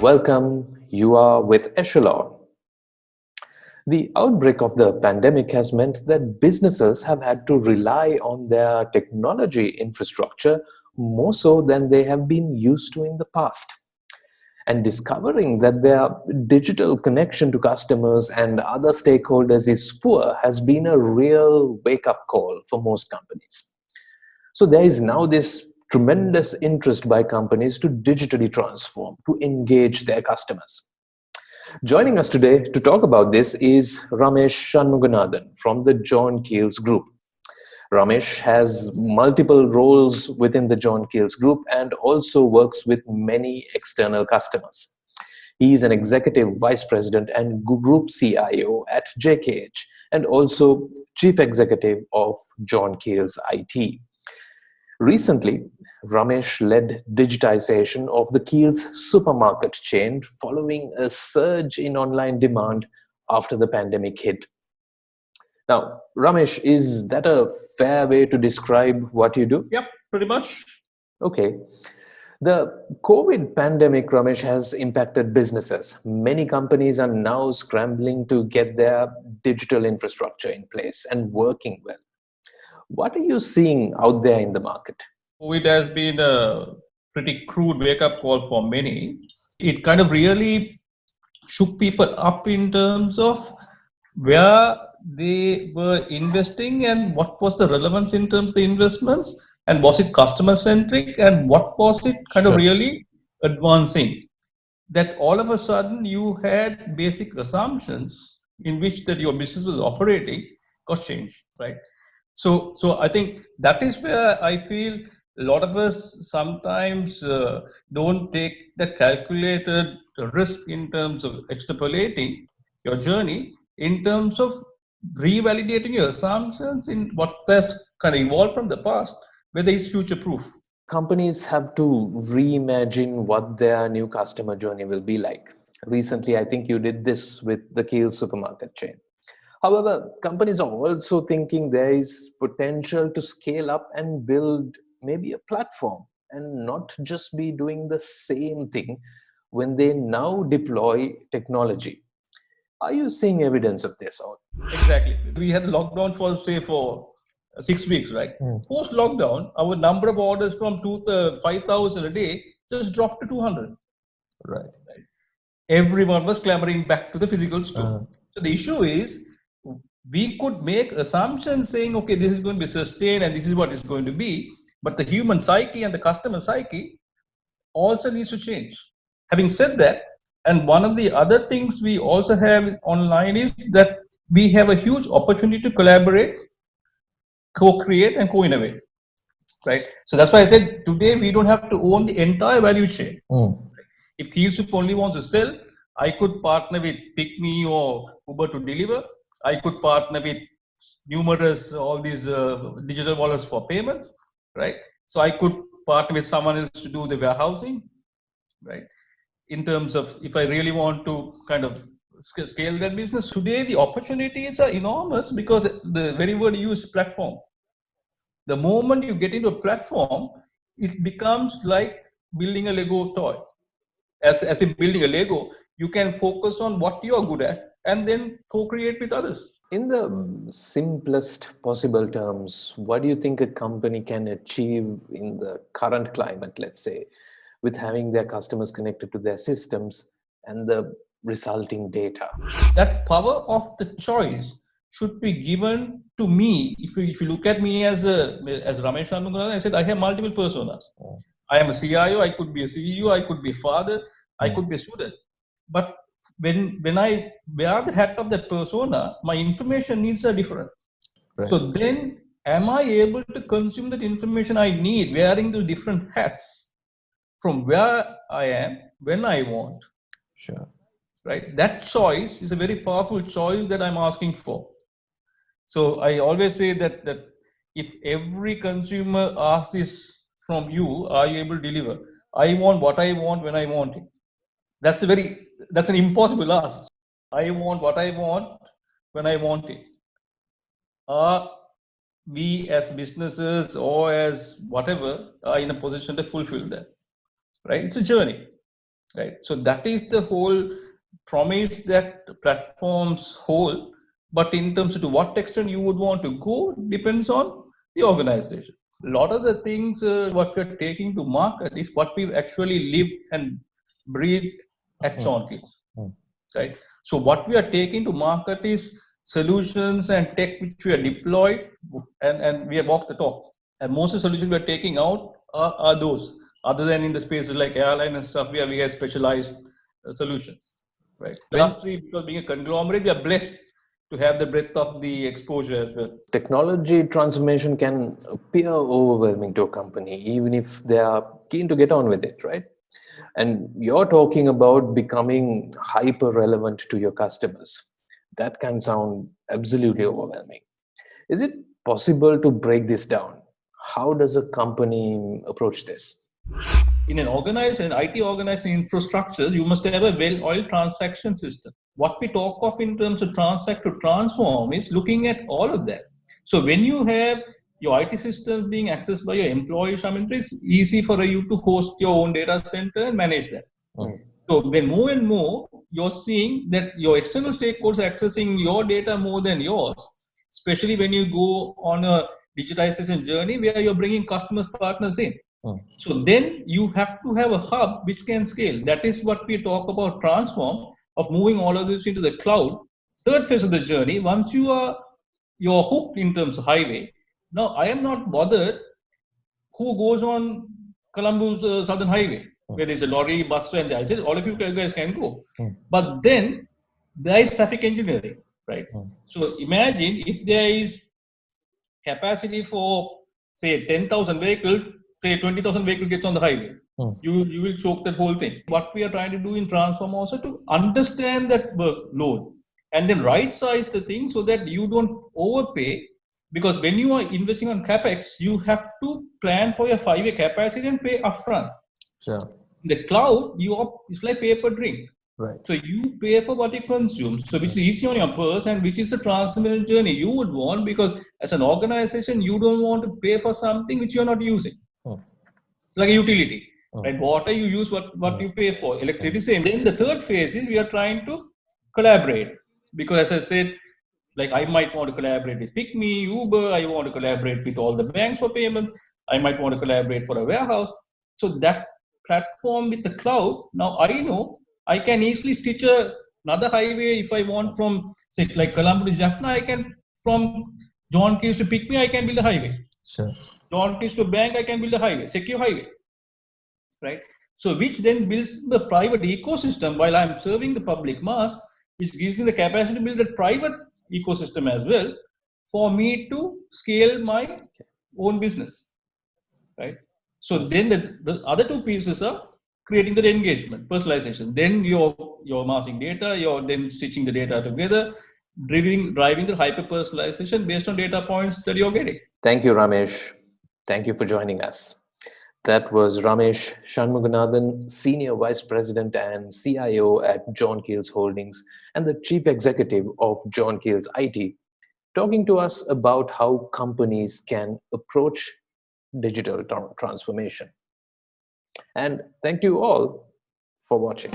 Welcome. You are with Echelon. The outbreak of the pandemic has meant that businesses have had to rely on their technology infrastructure more so than they have been used to in the past. And discovering that their digital connection to customers and other stakeholders is poor has been a real wake up call for most companies. So there is now this tremendous interest by companies to digitally transform, to engage their customers. Joining us today to talk about this is Ramesh Shanmuganathan from the John Keels Group. Ramesh has multiple roles within the John Keels Group and also works with many external customers. He is an executive vice president and group CIO at JKH and also chief executive of John Keels IT. Recently, Ramesh led digitization of the Keels supermarket chain following a surge in online demand after the pandemic hit. Now, Ramesh, is that a fair way to describe what you do? Yep, pretty much. Okay. The COVID pandemic, Ramesh, has impacted businesses. Many companies are now scrambling to get their digital infrastructure in place and working well. What are you seeing out there in the market? COVID has been a pretty crude wake up call for many. It kind of really shook people up in terms of where they were investing and what was the relevance in terms of the investments, and was it customer centric, and what was it kind of Sure. really advancing. That all of a sudden you had basic assumptions in which that your business was operating got changed, right? So I think that is where I feel a lot of us sometimes don't take that calculated risk in terms of extrapolating your journey, in terms of revalidating your assumptions in what has kind of evolved from the past, whether it's future proof. Companies have to reimagine what their new customer journey will be like. Recently, I think you did this with the Keel supermarket chain. However, companies are also thinking there is potential to scale up and build maybe a platform and not just be doing the same thing when they now deploy technology. Are you seeing evidence of this? Or Exactly. We had lockdown for say for 6 weeks, right? Post lockdown, our number of orders from 5,000 a day just dropped to 200. right. Everyone was clamoring back to the physical store. So the issue is, we could make assumptions saying, okay, this is going to be sustained and this is what it's going to be, but the human psyche and the customer psyche also needs to change. Having said that, and one of the other things we also have online is that we have a huge opportunity to collaborate, co-create, and co-innovate, right? So that's why I said today we don't have to own the entire value chain. If Keel Soup only wants to sell, I could partner with PickMe or Uber to deliver. I could partner with numerous all these digital wallets for payments, right? So I could partner with someone else to do the warehousing, right? In terms of if I really want to kind of scale that business today, the opportunities are enormous because the very word used, platform. The moment you get into a platform, it becomes like building a Lego toy. As in building a Lego, you can focus on what you are good at and then co-create with others. In the simplest possible terms, what do you think a company can achieve in the current climate, let's say, with having their customers connected to their systems and the resulting data? That power of the choice should be given to me. If you look at me as Ramesh Shanmuganathan, I said I have multiple personas. I am a CIO, I could be a CEO, I could be a father, I could be a student. But when I wear the hat of that persona, my information needs are different. Right. So then, am I able to consume that information I need wearing the different hats from where I am, when I want? Sure. Right? That choice is a very powerful choice that I'm asking for. So I always say that if every consumer asks this from you, are you able to deliver? I want what I want when I want it. That's an impossible ask. I want what I want when I want it. Are we as businesses or as whatever are in a position to fulfill that? Right? It's a journey. right? So that is the whole promise that platforms hold. But in terms of to what extent you would want to go depends on the organization. A lot of the things what we're taking to market is what we've actually lived and breathed at John Keys, right? So what we are taking to market is solutions and tech which we are deployed, and we have walked the talk. And most of the solutions we are taking out are those, other than in the spaces like airline and stuff, where we have specialized solutions, right? Lastly, because being a conglomerate, we are blessed to have the breadth of the exposure as well. Technology transformation can appear overwhelming to a company, even if they are keen to get on with it, right? And you're talking about becoming hyper relevant to your customers. That can sound absolutely overwhelming. Is it possible to break this down? How does a company approach this? In an organization, IT organization infrastructures, you must have a well-oiled transaction system. What we talk of in terms of transact to transform is looking at all of that. So when you have your IT systems being accessed by your employees, I mean, it's easy for you to host your own data center and manage that. So when more and more you're seeing that your external stakeholders are accessing your data more than yours, especially when you go on a digitization journey where you're bringing customers, partners in. So then you have to have a hub which can scale. That is what we talk about transform, of moving all of this into the cloud. Third phase of the journey, once you're hooked in terms of highway. Now I am not bothered who goes on Colombo's Southern Highway, where there's a lorry, bus, and I said all of you guys can go. But then there is traffic engineering, right? So imagine if there is capacity for say 10,000 vehicles, say 20,000 vehicles get on the highway. You will choke that whole thing. What we are trying to do in Transform also to understand that workload and then right size the thing so that you don't overpay. Because when you are investing on capex, you have to plan for your 5-year capacity and pay upfront. Sure. In the cloud, it's like pay per drink. Right. So you pay for what you consume. So which is easy on your purse and which is the transformation journey you would want, because as an organization, you don't want to pay for something which you're not using. Like a utility. Right? Water you use what you pay for. Electricity same. Then the third phase is we are trying to collaborate. Because as I said, like I might want to collaborate with PickMe, Uber, I want to collaborate with all the banks for payments, I might want to collaborate for a warehouse. So that platform with the cloud, now I know I can easily stitch another highway if I want from, say, like Colombo to Jaffna, I can, from John Keys to PickMe, I can build a highway. Sure. John Keys to bank, I can build a highway, secure highway. Right? So which then builds the private ecosystem while I'm serving the public mass, which gives me the capacity to build a private ecosystem as well for me to scale my own business, right? So then the other two pieces are creating that engagement, personalization. Then you're amassing data, you're then stitching the data together, driving the hyper personalization based on data points that you're getting. Thank you, Ramesh. Thank you for joining us. That was Ramesh Shanmuganathan, Senior Vice President and CIO at John Keels Holdings and the Chief Executive of John Keels IT, talking to us about how companies can approach digital transformation. And thank you all for watching.